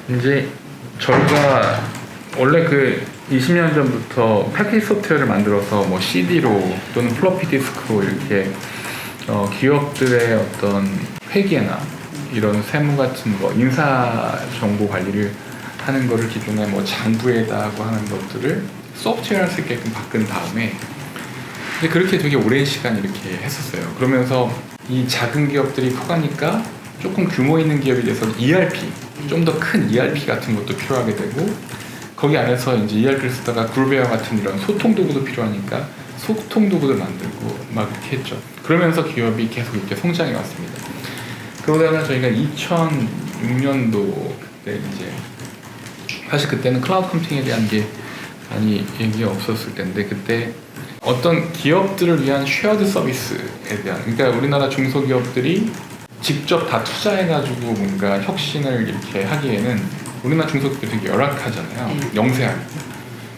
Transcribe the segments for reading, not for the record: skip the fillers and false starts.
이제 저희가 원래 그 20년 전부터 패키지 소프트웨어를 만들어서 뭐 CD로 또는 플로피 디스크로 이렇게 기업들의 어떤 회계나 이런 세무 같은 거, 인사 정보 관리를 하는 거를 기존에 뭐 장부에다 하고 하는 것들을 소프트웨어를 할 수 있게끔 바꾼 다음에 근데 그렇게 되게 오랜 시간 이렇게 했었어요. 그러면서 이 작은 기업들이 커가니까 조금 규모 있는 기업에 대해서 ERP, 좀 더 큰 ERP 같은 것도 필요하게 되고 거기 안에서 이제 ERP를 쓰다가 그룹웨어 같은 이런 소통 도구도 필요하니까 소통 도구를 만들고 막 이렇게 했죠. 그러면서 기업이 계속 이렇게 성장해 왔습니다. 그러다가 저희가 2006년도 그때 이제 사실 그때는 클라우드 컴퓨팅에 대한 게 많이 얘기가 없었을 때인데 그때 어떤 기업들을 위한 쉐어드 서비스에 대한 그러니까 우리나라 중소기업들이 직접 다 투자해가지고 뭔가 혁신을 이렇게 하기에는 우리나라 중소기업이 되게 열악하잖아요. 영세하고.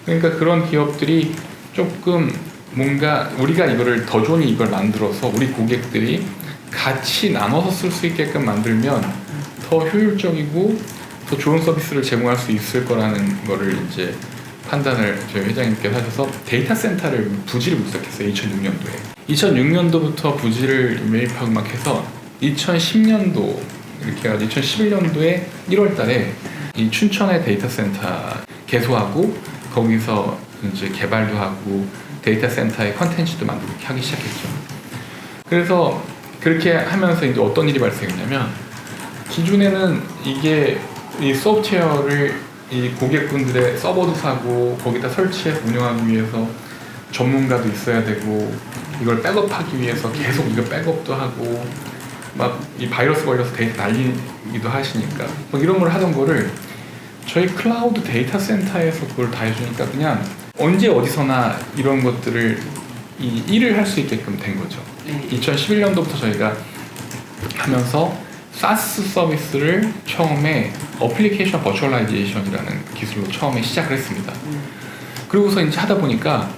그러니까 그런 기업들이 조금 뭔가 우리가 이거를 더 좋은 이걸 만들어서 우리 고객들이 같이 나눠서 쓸 수 있게끔 만들면 더 효율적이고 더 좋은 서비스를 제공할 수 있을 거라는 거를 이제 판단을 저희 회장님께서 하셔서 데이터 센터를 부지를 시작했어요. 2006년도에. 2006년도부터 부지를 매입하고 막 해서 2010년도 이렇게 해가지고 2011년도에 1월 달에 이 춘천의 데이터 센터 개소하고 거기서 이제 개발도 하고 데이터 센터의 컨텐츠도 만들고 이렇게 하기 시작했죠. 그래서 그렇게 하면서 이제 어떤 일이 발생했냐면 기존에는 이게 이 소프트웨어를 이 고객분들의 서버도 사고 거기다 설치해서 운영하기 위해서 전문가도 있어야 되고 이걸 백업하기 위해서 계속 이거 백업도 하고 막 이 바이러스 걸려서 데이터 날리기도 하시니까 막 이런 걸 하던 거를 저희 클라우드 데이터 센터에서 그걸 다 해주니까 그냥 언제 어디서나 이런 것들을 이 일을 할 수 있게끔 된 거죠. 2011년도부터 저희가 하면서 사스 서비스를 처음에 어플리케이션 버추얼라이제이션이라는 기술로 처음에 시작을 했습니다. 그러고서 이제 하다 보니까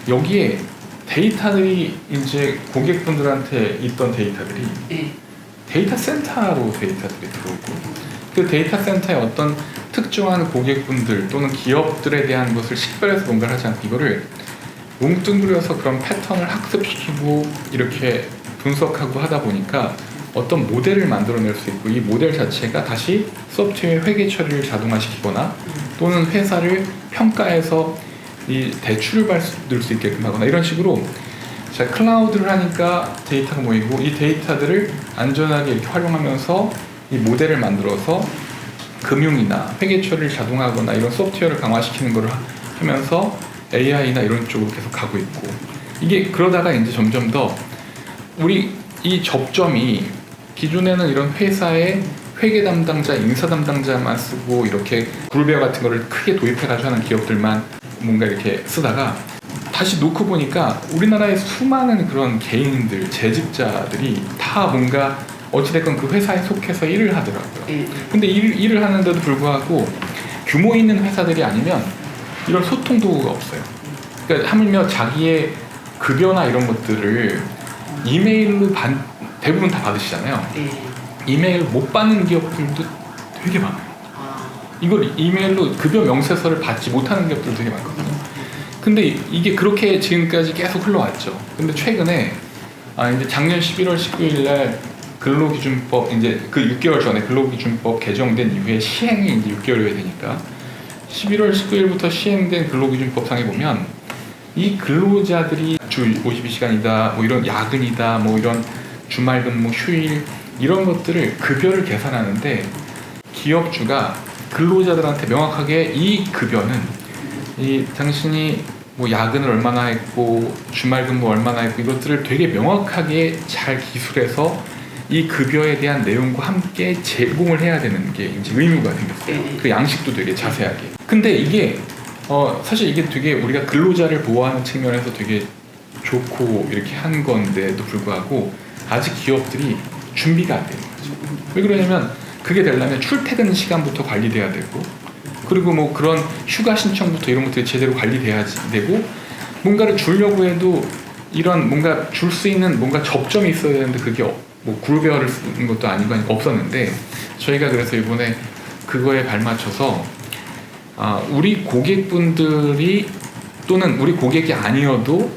여기에 데이터들이 이제 고객분들한테 있던 데이터들이 데이터 센터로 데이터들이 들어오고 그 데이터 센터의 어떤 특정한 고객분들 또는 기업들에 대한 것을 식별해서 뭔가를 하지 않고 이거를 뭉뚱그려서 그런 패턴을 학습시키고 이렇게 분석하고 하다 보니까 어떤 모델을 만들어낼 수 있고 이 모델 자체가 다시 소프트웨어 회계 처리를 자동화시키거나 또는 회사를 평가해서 이 대출을 받을 수 있게끔 하거나 이런 식으로 자 클라우드를 하니까 데이터가 모이고 이 데이터들을 안전하게 이렇게 활용하면서 이 모델을 만들어서 금융이나 회계 처리를 자동화하거나 이런 소프트웨어를 강화시키는 걸 하면서 AI나 이런 쪽으로 계속 가고 있고 이게 그러다가 이제 점점 더 우리 이 접점이 기존에는 이런 회사의 회계 담당자, 인사 담당자만 쓰고 이렇게 그룹웨어 같은 거를 크게 도입해가지고 하는 기업들만 뭔가 이렇게 쓰다가 다시 놓고 보니까 우리나라의 수많은 그런 개인들, 재직자들이 다 뭔가 어찌됐건 그 회사에 속해서 일을 하더라고요. 근데 일을 하는데도 불구하고 규모 있는 회사들이 아니면 이런 소통 도구가 없어요. 그러니까 하물며 자기의 급여나 이런 것들을 이메일로 대부분 다 받으시잖아요. 이메일 못 받는 기업들도 되게 많아요. 이걸 이메일로 급여 명세서를 받지 못하는 기업들도 되게 많거든요. 근데 이게 그렇게 지금까지 계속 흘러왔죠. 근데 최근에 이제 작년 11월 19일 날 근로기준법 이제 그 6개월 전에 근로기준법 개정된 이후에 시행이 이제 6개월이 되니까 11월 19일부터 시행된 근로기준법상에 보면 이 근로자들이 주 52시간이다, 뭐 이런 야근이다, 뭐 이런 주말 근무, 휴일 이런 것들을 급여를 계산하는데 기업주가 근로자들한테 명확하게 이 급여는 이 당신이 뭐 야근을 얼마나 했고 주말 근무 얼마나 했고 이것들을 되게 명확하게 잘 기술해서 이 급여에 대한 내용과 함께 제공을 해야 되는 게 이제 의무가 생겼어요. 그 양식도 되게 자세하게. 근데 이게 사실 이게 되게 우리가 근로자를 보호하는 측면에서 되게 좋고 이렇게 한 건데도 불구하고 아직 기업들이 준비가 안 되는 거죠. 왜 그러냐면 그게 되려면 출퇴근 시간부터 관리돼야 되고 그리고 뭐 그런 휴가 신청부터 이런 것들이 제대로 관리돼야 되고 뭔가를 주려고 해도 이런 뭔가 줄 수 있는 뭔가 접점이 있어야 되는데 그게 뭐 그룹웨어를 쓰는 것도 아니고 없었는데 저희가 그래서 이번에 그거에 발맞춰서 우리 고객분들이 또는 우리 고객이 아니어도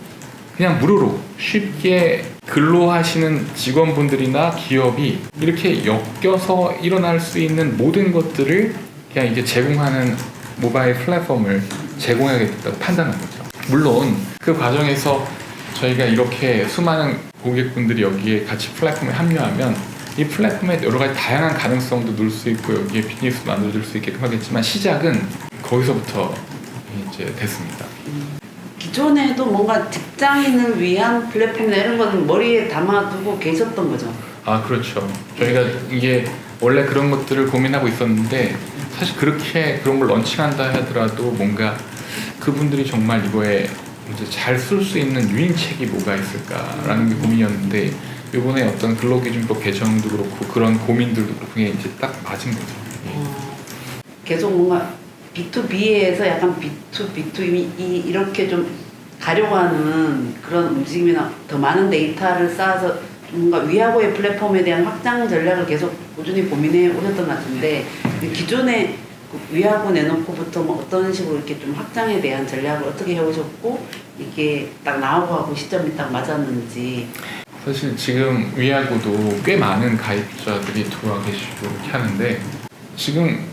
그냥 무료로 쉽게 근로하시는 직원분들이나 기업이 이렇게 엮여서 일어날 수 있는 모든 것들을 그냥 이제 제공하는 모바일 플랫폼을 제공해야겠다고 판단한 거죠. 물론 그 과정에서 저희가 이렇게 수많은 고객분들이 여기에 같이 플랫폼에 합류하면 이 플랫폼에 여러 가지 다양한 가능성도 넣을 수 있고 여기에 비즈니스도 만들어줄 수 있게끔 하겠지만 시작은 거기서부터 이제 됐습니다. 기존에도 뭔가 직장인을 위한 플랫폼이나 이런 거는 머리에 담아두고 계셨던 거죠? 그렇죠. 저희가 이게 원래 그런 것들을 고민하고 있었는데 사실 그렇게 그런 걸 런칭한다 하더라도 뭔가 그분들이 정말 이거에 이제 잘 쓸 수 있는 유인책이 뭐가 있을까라는 게 고민이었는데 이번에 어떤 근로기준법 개정도 그렇고 그런 고민들도 그렇고 그게 이제 딱 맞은 거죠. 계속 뭔가 B2B에서 약간 B2B2 이렇게 좀 가려고 하는 그런 움직임이나 더 많은 데이터를 쌓아서 뭔가 위하고의 플랫폼에 대한 확장 전략을 계속 꾸준히 고민해 오셨던 것 같은데 기존에 위하고 내놓고부터 뭐 어떤 식으로 이렇게 좀 확장에 대한 전략을 어떻게 해오셨고 이게 딱 나오고 하고 시점이 딱 맞았는지. 사실 지금 위하고도 꽤 많은 가입자들이 들어와 계시고 이렇게 하는데 지금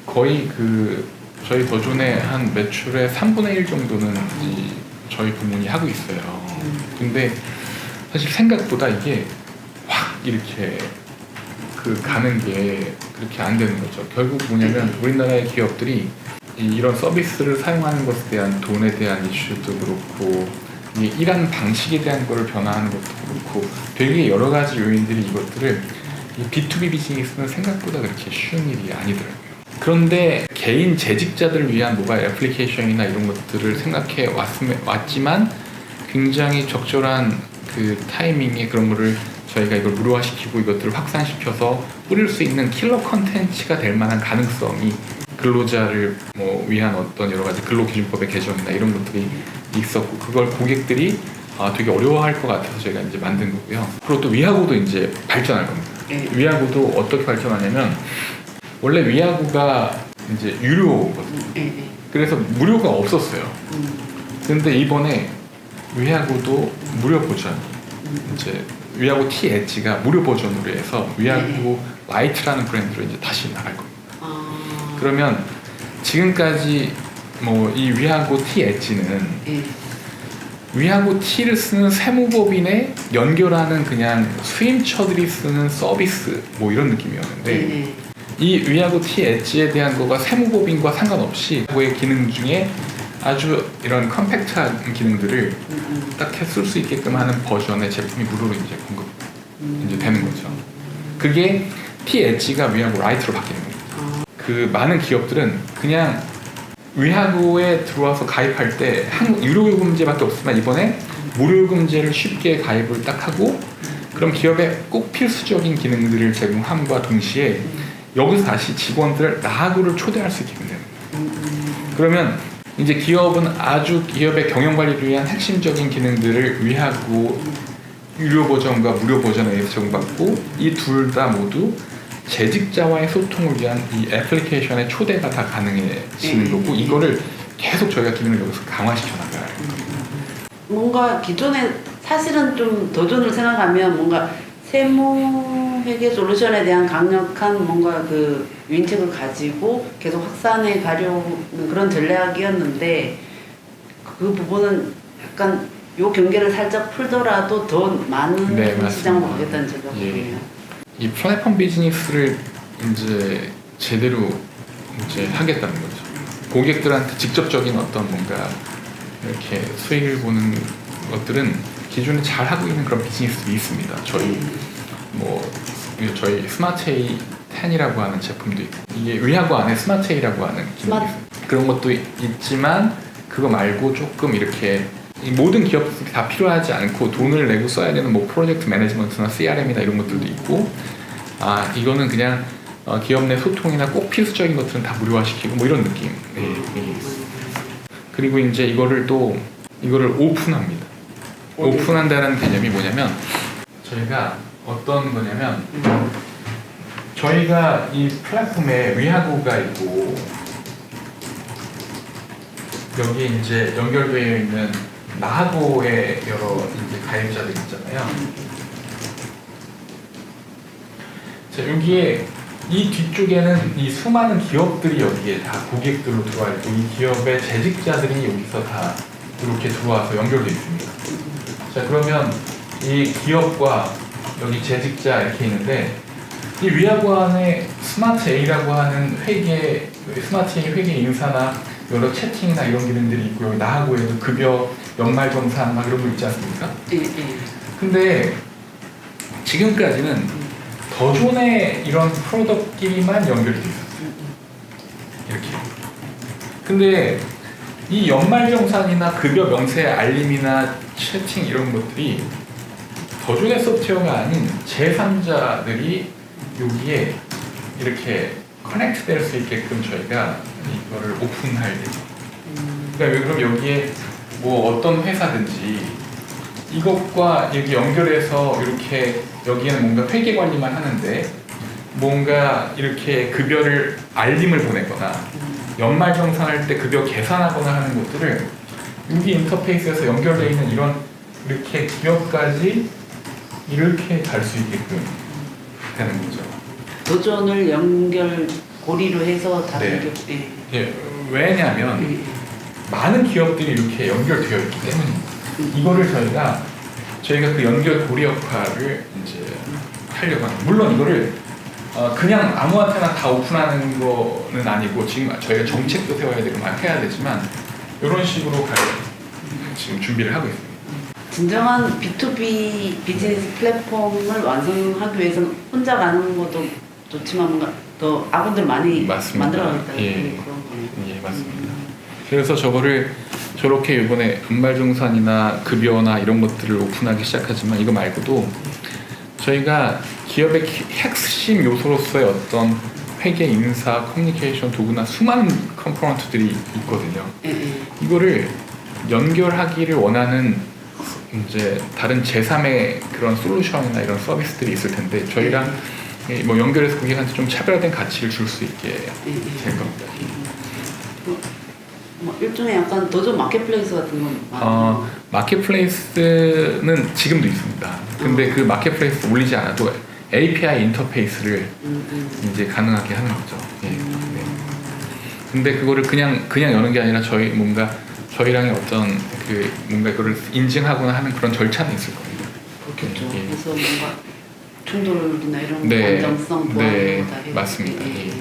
거의 저희 더존의 한 매출의 3분의 1 정도는 저희 부문이 하고 있어요. 근데 사실 생각보다 이게 확 이렇게 가는 게 그렇게 안 되는 거죠. 결국 뭐냐면 우리나라의 기업들이 이런 서비스를 사용하는 것에 대한 돈에 대한 이슈도 그렇고 이 일하는 방식에 대한 거를 변화하는 것도 그렇고 되게 여러 가지 요인들이 이것들을 이 B2B 비즈니스는 생각보다 그렇게 쉬운 일이 아니더라고요. 그런데 개인 재직자들을 위한 모바일 애플리케이션이나 이런 것들을 생각해 왔지만 굉장히 적절한 그 타이밍에 그런 거를 저희가 이걸 무료화시키고 이것들을 확산시켜서 뿌릴 수 있는 킬러 컨텐츠가 될 만한 가능성이 근로자를 위한 어떤 여러 가지 근로기준법의 개정이나 이런 것들이 있었고 그걸 고객들이 되게 어려워할 것 같아서 저희가 이제 만든 거고요. 그리고 또 위하고도 이제 발전할 겁니다. 위하고도 어떻게 발전하냐면 원래 위하고가 이제 유료거든요. 그래서 무료가 없었어요. 근데 이번에 위하고도 무료 버전 이제 위하고 T 엣지가 무료 버전으로 해서 위하고 라이트라는 브랜드로 이제 다시 나갈 겁니다. 그러면 지금까지 이 위하고 T 엣지는 위하고 T를 쓰는 세무법인에 연결하는 그냥 수임처들이 쓰는 서비스 이런 느낌이었는데 이 위하고 T 엣지에 대한 거가 세무법인과 상관없이 그의 기능 중에 아주 이런 컴팩트한 기능들을 딱 쓸 수 있게끔 하는 버전의 제품이 무료로 이제 이제 되는 거죠. 그게 T 엣지가 위하고 라이트로 바뀌는 겁니다. 그 많은 기업들은 그냥 위하고에 들어와서 가입할 때 유료 요금제밖에 없지만 이번에 무료 요금제를 쉽게 가입을 딱 하고 그럼 기업에 꼭 필수적인 기능들을 제공함과 동시에 여기서 다시 직원들을 나하고를 초대할 수 있게 됩니다. 그러면 이제 기업은 아주 기업의 경영 관리를 위한 핵심적인 기능들을 위하고 유료 버전과 무료 버전에 의해서 제공받고 이 둘 다 모두 재직자와의 소통을 위한 이 애플리케이션의 초대가 다 가능해지는 거고 이거를 계속 저희가 기능을 여기서 강화시켜 나가요. 뭔가 기존에 사실은 좀 도전을 생각하면 뭔가 세무회계 솔루션에 대한 강력한 뭔가 그 유인책을 가지고 계속 확산해 가려는 그런 전략이었는데 그 부분은 약간 요 경계를 살짝 풀더라도 더 많은 시장으로 가겠다는 전략이에요. 이 플랫폼 비즈니스를 이제 제대로 이제 하겠다는 거죠. 고객들한테 직접적인 어떤 뭔가 이렇게 수익을 보는 것들은 기존에 잘 하고 있는 그런 비즈니스들이 있습니다. 저희 저희 스마트A 10이라고 하는 제품도 있고 이게 위하고 안에 스마트A라고 하는 기능이 있어요. 그런 것도 있지만 그거 말고 조금 이렇게 모든 기업들이 다 필요하지 않고 돈을 내고 써야 되는 프로젝트 매니지먼트나 CRM이나 이런 것들도 있고 이거는 그냥 기업 내 소통이나 꼭 필수적인 것들은 다 무료화시키고 이런 느낌. 그리고 이제 이거를 오픈합니다. 오픈한다는 개념이 뭐냐면 저희가 어떤 거냐면 저희가 이 플랫폼에 위하고가 있고 여기 이제 연결되어 있는 나하고의 여러 이제 가입자들 있잖아요. 자, 여기에 이 뒤쪽에는 이 수많은 기업들이 여기에 다 고객들로 들어와 있고 이 기업의 재직자들이 여기서 다 이렇게 들어와서 연결되어 있습니다. 자, 그러면 이 기업과 여기 재직자 이렇게 있는데 이 위하고 안에 스마트 A라고 하는 회계, 스마트 A 회계 인사나 여러 채팅이나 이런 기능들이 있고 여기 나하고에도 급여, 연말정산 막 이런 거 있지 않습니까? 근데 지금까지는 더존의 이런 프로덕트끼리만 연결이 돼 있었어요. 이렇게. 근데 이 연말정산이나 급여 명세 알림이나 채팅 이런 것들이 더존의 소프트웨어가 아닌 제3자들이 여기에 이렇게 커넥트 될 수 있게끔 저희가 이거를 오픈할 예정. 그러니까 그럼 여기에 뭐 어떤 회사든지 이것과 여기 연결해서 이렇게 여기에는 뭔가 회계 관리만 하는데 뭔가 이렇게 급여를 알림을 보내거나 연말정산할 때 급여 계산하거나 하는 것들을 여기 인터페이스에서 연결되어 있는 이런 이렇게 기업까지 이렇게 갈 수 있게끔 되는 거죠. 도전을 연결 고리로 해서 다른 네. 기업. 예, 왜냐하면 많은 기업들이 이렇게 연결되어 있기 때문입니다. 이거를 저희가 그 연결 고리 역할을 이제 하려고 합니다. 물론 이거를 그냥 아무한테나 다 오픈하는 거는 아니고 지금 저희가 정책도 세워야 되고 막 해야 되지만 이런 식으로 지금 준비를 하고 있습니다. 진정한 B2B 비즈니스 플랫폼을 완성하기 위해서는 혼자 가는 것도 좋지만 뭔가 더 아군들 많이 맞습니다. 만들어야겠다. 예. 그런 거예요. 예, 맞습니다. 그래서 저거를 저렇게 이번에 연말정산이나 급여나 이런 것들을 오픈하기 시작하지만 이거 말고도 저희가 기업의 핵심 요소로서의 어떤 회계, 인사, 커뮤니케이션 도구나 수많은 컴포넌트들이 있거든요. 이거를 연결하기를 원하는 이제 다른 제3의 그런 솔루션이나 이런 서비스들이 있을 텐데 저희랑 뭐 연결해서 고객한테 좀 차별화된 가치를 줄 수 있게 될 겁니다. 뭐 일종의 약간 도전 마켓플레이스 같은 건 마켓플레이스는 지금도 있습니다. 근데 그 마켓플레이스 올리지 않아도 API 인터페이스를 이제 가능하게 하는 거죠. 예. 네. 근데 그거를 그냥 여는 게 아니라 저희랑의 어떤 그 뭔가 그걸 인증하거나 하는 그런 절차는 있을 겁니다. 그렇겠죠. 예. 그래서 뭔가 충돌이나 이런 네. 안정성 보완 네. 다 해야 맞습니다. 예.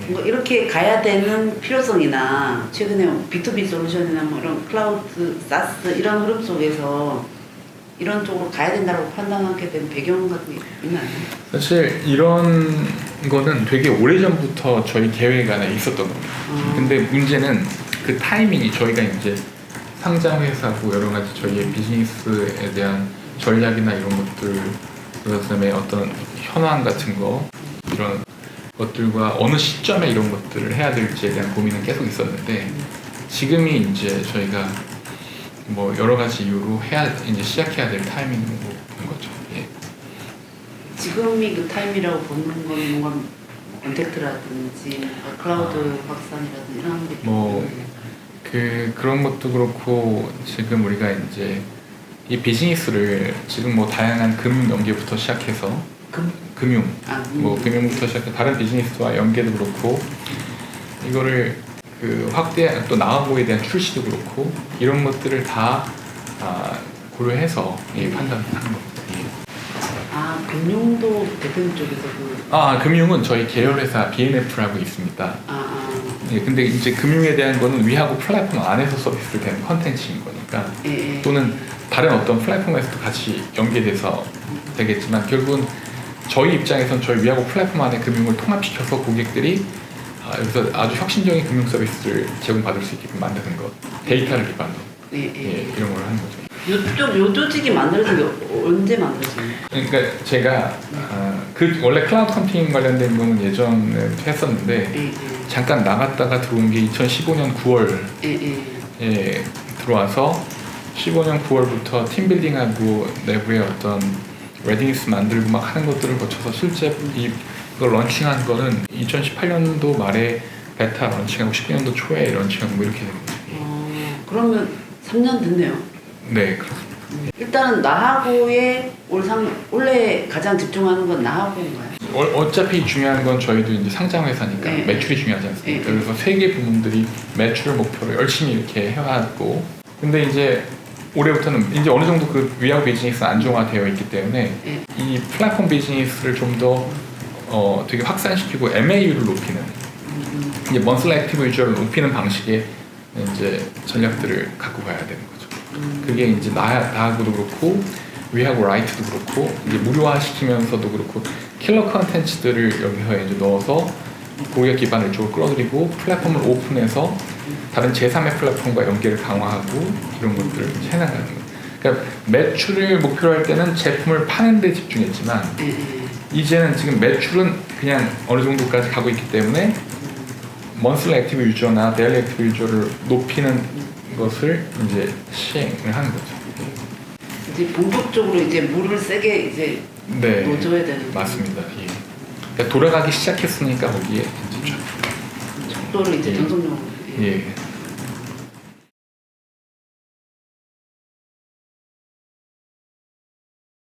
뭐 이렇게 가야 되는 필요성이나 최근에 B2B 솔루션이나 뭐 이런 클라우드, 사스 이런 흐름 속에서 이런 쪽으로 가야 된다고 판단하게 된 배경 같은 게 있나요? 사실 이런 거는 되게 오래전부터 저희 계획 안에 있었던 겁니다. 근데 문제는 그 타이밍이 저희가 이제 상장 회사고 여러 가지 저희의 비즈니스에 대한 전략이나 이런 것들 그다음에 어떤 현황 같은 거 이런 것들과 어느 시점에 이런 것들을 해야 될지에 대한 고민은 계속 있었는데 지금이 이제 저희가 뭐 여러 가지 이유로 이제 시작해야 될 타이밍인 거죠. 예. 지금이 그 타임이라고 보는 건 뭔가 언택트라든지 클라우드 확산이라든지 이런 게 뭐 그런 것도 그렇고 지금 우리가 이제 이 비즈니스를 지금 뭐 다양한 금융 연계부터 시작해서 금융 금융부터 시작해서 다른 비즈니스와 연계도 그렇고 이거를 그 확대 또 나하고에 대한 출시도 그렇고 이런 것들을 다 고려해서 판단하는 겁니다. 금융도 대표님 쪽에서 금융은 저희 계열회사 BNF라고 있습니다. 예, 근데 이제 금융에 대한 거는 위하고 플랫폼 안에서 서비스를 되는 컨텐츠인 거니까 또는 다른 어떤 플랫폼에서도 같이 연계돼서 되겠지만 결국은 저희 입장에선 저희 위하고 플랫폼 안에 금융을 통합시켜서 고객들이 여기서 아주 혁신적인 금융 서비스를 제공받을 수 있게끔 만드는 것, 데이터를 기반으로 이런 걸 하는 거죠. 요 조직이 만들어진 게 언제 만들어졌나요? 그러니까 제가 원래 클라우드 컴퓨팅 관련된 거는 예전에 했었는데 잠깐 나갔다가 들어온 게 2015년 9월에 들어와서 15년 9월부터 팀빌딩하고 내부의 어떤 레디니스 만들고 막 하는 것들을 거쳐서 실제 이걸 런칭한 거는 2018년도 말에 베타 런칭하고 19년도 초에 런칭하고 뭐 이렇게 된 거죠. 그러면 3년 됐네요. 네, 그렇습니다. 일단은 나하고의 올해 가장 집중하는 건 나하고인가요? 어차피 중요한 건 저희도 이제 상장 회사니까 네. 매출이 중요하지 않습니까? 네. 그래서 세 개 부문들이 매출을 목표로 열심히 이렇게 해왔고, 근데 이제 올해부터는 이제 어느 정도 그 위아웃 비즈니스 안정화되어 있기 때문에 네. 이 플랫폼 비즈니스를 좀 더 되게 확산시키고 MAU를 높이는 이제 먼슬리 액티브 유저를 높이는 방식의 이제 전략들을 갖고 가야 되는 거죠. 그게 이제 나하고도 그렇고 위하고 라이트도 그렇고 이제 무료화시키면서도 그렇고 킬러 컨텐츠들을 여기서 이제 넣어서 고객 기반을 이쪽으로 끌어들이고 플랫폼을 오픈해서 다른 제3의 플랫폼과 연계를 강화하고 이런 것들을 해나가는 거예요. 그러니까 매출을 목표로 할 때는 제품을 파는 데 집중했지만 이제는 지금 매출은 그냥 어느 정도까지 가고 있기 때문에 먼슬리 액티브 유저나 데일리 액티브 유저를 높이는 것을 이제 시행을 하는 거죠. 이제 본격적으로 이제 물을 세게 이제 네, 넣어줘야 되는 맞습니다. 예. 그러니까 돌아가기 시작했으니까 거기에 이제 속도를 이제 예. 전속력으로 예.